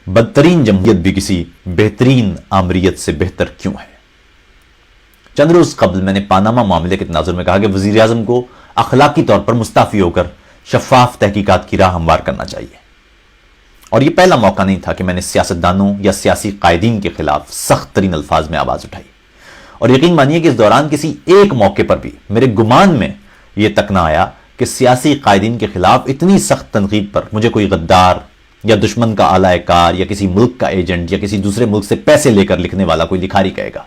بدترین جمہوریت بھی کسی بہترین آمریت سے بہتر کیوں ہے؟ چند روز قبل میں نے پاناما معاملے کے تناظر میں کہا کہ وزیر اعظم کو اخلاقی طور پر مستعفی ہو کر شفاف تحقیقات کی راہ ہموار کرنا چاہیے، اور یہ پہلا موقع نہیں تھا کہ میں نے سیاستدانوں یا سیاسی قائدین کے خلاف سخت ترین الفاظ میں آواز اٹھائی، اور یقین مانیے کہ اس دوران کسی ایک موقع پر بھی میرے گمان میں یہ تک نہ آیا کہ سیاسی قائدین کے خلاف اتنی سخت تنقید پر مجھے کوئی غدار یا دشمن کا اعلی کار یا کسی ملک کا ایجنٹ یا کسی دوسرے ملک سے پیسے لے کر لکھنے والا کوئی لکھاری کہے گا۔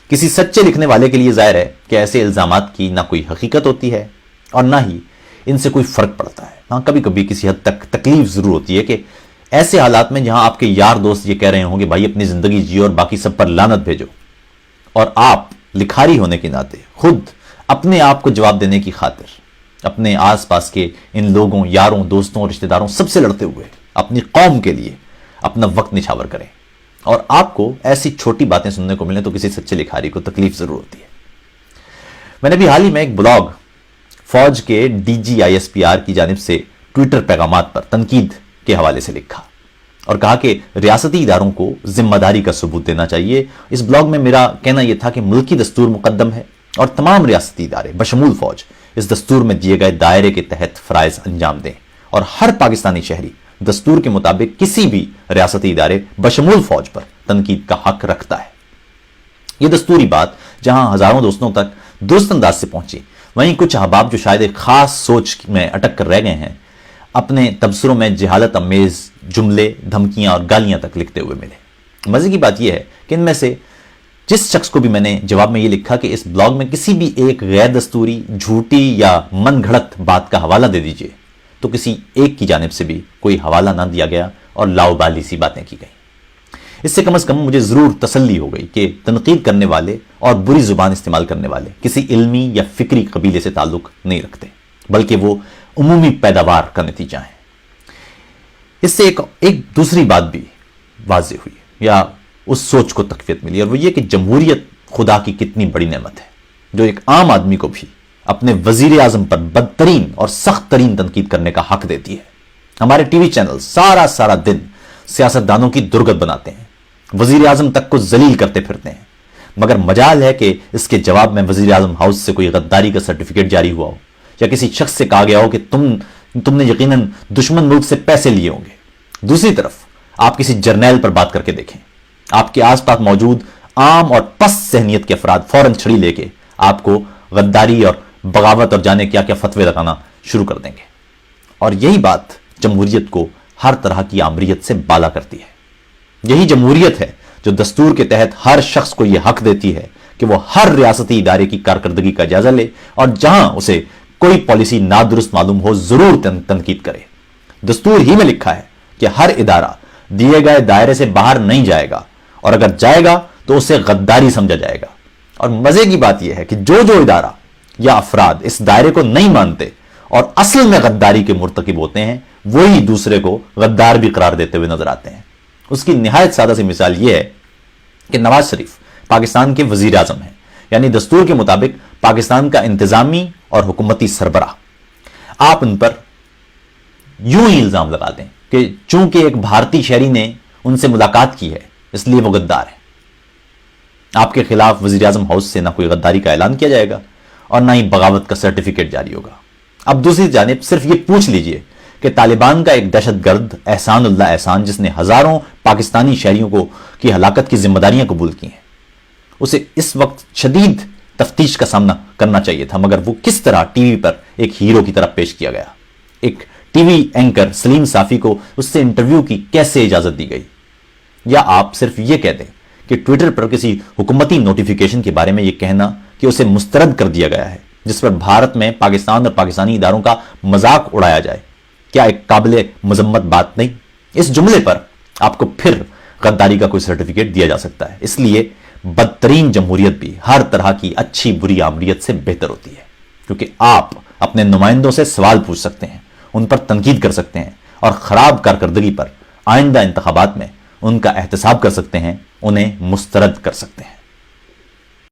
کسی سچے لکھنے والے کے لیے ظاہر ہے کہ ایسے الزامات کی نہ کوئی حقیقت ہوتی ہے اور نہ ہی ان سے کوئی فرق پڑتا ہے۔ ہاں، کبھی کبھی کسی حد تک تکلیف ضرور ہوتی ہے کہ ایسے حالات میں جہاں آپ کے یار دوست یہ کہہ رہے ہوں کہ بھائی اپنی زندگی جیو اور باقی سب پر لعنت بھیجو، اور آپ لکھاری ہونے کے ناطے خود اپنے آپ کو جواب دینے کی خاطر اپنے آس پاس کے ان لوگوں، یاروں، دوستوں اور رشتہ داروں سب سے لڑتے ہوئے اپنی قوم کے لیے اپنا وقت نچھاور کریں، اور آپ کو ایسی چھوٹی باتیں سننے کو ملیں تو کسی سچے لکھاری کو تکلیف ضرور ہوتی ہے۔ میں نے بھی حال ہی میں ایک بلاگ فوج کے DGISPR کی جانب سے ٹویٹر پیغامات پر تنقید کے حوالے سے لکھا اور کہا کہ ریاستی اداروں کو ذمہ داری کا ثبوت دینا چاہیے۔ اس بلاگ میں میرا کہنا یہ تھا کہ ملکی دستور مقدم ہے اور تمام ریاستی ادارے بشمول فوج اس دستور میں دیے گئے دائرے کے تحت فرائض انجام دیں، اور ہر پاکستانی شہری دستور کے مطابق کسی بھی ریاستی ادارے بشمول فوج پر تنقید کا حق رکھتا ہے۔ یہ دستوری بات جہاں ہزاروں دوستوں تک درست انداز سے پہنچی، وہیں کچھ احباب جو شاید ایک خاص سوچ میں اٹک کر رہ گئے ہیں، اپنے تبصروں میں جہالت امیز جملے، دھمکیاں اور گالیاں تک لکھتے ہوئے ملے۔ مزے کی بات یہ ہے کہ ان میں سے جس شخص کو بھی میں نے جواب میں یہ لکھا کہ اس بلاگ میں کسی بھی ایک غیر دستوری، جھوٹی یا من گھڑت بات کا حوالہ دے دیجئے، تو کسی ایک کی جانب سے بھی کوئی حوالہ نہ دیا گیا اور لاؤبالی سی باتیں کی گئیں۔ اس سے کم از کم مجھے ضرور تسلی ہو گئی کہ تنقید کرنے والے اور بری زبان استعمال کرنے والے کسی علمی یا فکری قبیلے سے تعلق نہیں رکھتے، بلکہ وہ عمومی پیداوار کا نتیجہ ہیں۔ اس سے ایک دوسری بات بھی واضح ہوئی یا اس سوچ کو تقویت ملی، اور وہ یہ کہ جمہوریت خدا کی کتنی بڑی نعمت ہے جو ایک عام آدمی کو بھی اپنے وزیر اعظم پر بدترین اور سخت ترین تنقید کرنے کا حق دیتی ہے۔ ہمارے ٹی وی چینل سارا دن سیاستدانوں کی درگت بناتے ہیں، وزیر اعظم تک کو ذلیل کرتے پھرتے ہیں، مگر مجال ہے کہ اس کے جواب میں وزیر اعظم ہاؤس سے کوئی غداری کا سرٹیفکیٹ جاری ہوا ہو، یا کسی شخص سے کہا گیا ہو کہ تم نے یقیناً دشمن ملک سے پیسے لیے ہوں گے۔ دوسری طرف آپ کسی جرنیل پر بات کر کے دیکھیں، آپ کے آس پاس موجود عام اور پست ذہنیت کے افراد فوراً چھڑی لے کے آپ کو غداری اور بغاوت اور جانے کیا کیا فتوے لگانا شروع کر دیں گے، اور یہی بات جمہوریت کو ہر طرح کی آمریت سے بالا کرتی ہے۔ یہی جمہوریت ہے جو دستور کے تحت ہر شخص کو یہ حق دیتی ہے کہ وہ ہر ریاستی ادارے کی کارکردگی کا جائزہ لے اور جہاں اسے کوئی پالیسی نادرست معلوم ہو ضرور تنقید کرے۔ دستور ہی میں لکھا ہے کہ ہر ادارہ دیے گئے دائرے سے باہر نہیں جائے گا، اور اگر جائے گا تو اسے غداری سمجھا جائے گا۔ اور مزے کی بات یہ ہے کہ جو ادارہ یا افراد اس دائرے کو نہیں مانتے اور اصل میں غداری کے مرتکب ہوتے ہیں، وہی دوسرے کو غدار بھی قرار دیتے ہوئے نظر آتے ہیں۔ اس کی نہایت سادہ سی مثال یہ ہے کہ نواز شریف پاکستان کے وزیر اعظم ہیں، یعنی دستور کے مطابق پاکستان کا انتظامی اور حکومتی سربراہ۔ آپ ان پر یوں ہی الزام لگا دیں کہ چونکہ ایک بھارتی شہری نے ان سے ملاقات کی ہے اس لیے وہ غدار ہے۔ آپ کے خلاف وزیر اعظم ہاؤس سے نہ کوئی غداری کا اعلان کیا جائے گا اور نہ ہی بغاوت کا سرٹیفکیٹ جاری ہوگا۔ اب دوسری جانب صرف یہ پوچھ لیجئے کہ طالبان کا ایک دہشت گرد احسان اللہ احسان، جس نے ہزاروں پاکستانی شہریوں کی ہلاکت کی ذمہ داریاں قبول کی ہیں، اسے اس وقت شدید تفتیش کا سامنا کرنا چاہیے تھا، مگر وہ کس طرح ٹی وی پر ایک ہیرو کی طرح پیش کیا گیا۔ ایک ٹی وی اینکر سلیم صافی کو اس سے انٹرویو کی کیسے اجازت دی گئی؟ یا آپ صرف یہ کہہ دیں کہ ٹویٹر پر کسی حکومتی نوٹیفیکیشن کے بارے میں یہ کہنا کہ اسے مسترد کر دیا گیا ہے، جس پر بھارت میں پاکستان اور پاکستانی اداروں کا مذاق اڑایا جائے، کیا ایک قابل مذمت بات نہیں؟ اس جملے پر آپ کو پھر غداری کا کوئی سرٹیفکیٹ دیا جا سکتا ہے۔ اس لیے بدترین جمہوریت بھی ہر طرح کی اچھی بری آمریت سے بہتر ہوتی ہے، کیونکہ آپ اپنے نمائندوں سے سوال پوچھ سکتے ہیں، ان پر تنقید کر سکتے ہیں، اور خراب کارکردگی پر آئندہ انتخابات میں ان کا احتساب کر سکتے ہیں، انہیں مسترد کر سکتے ہیں۔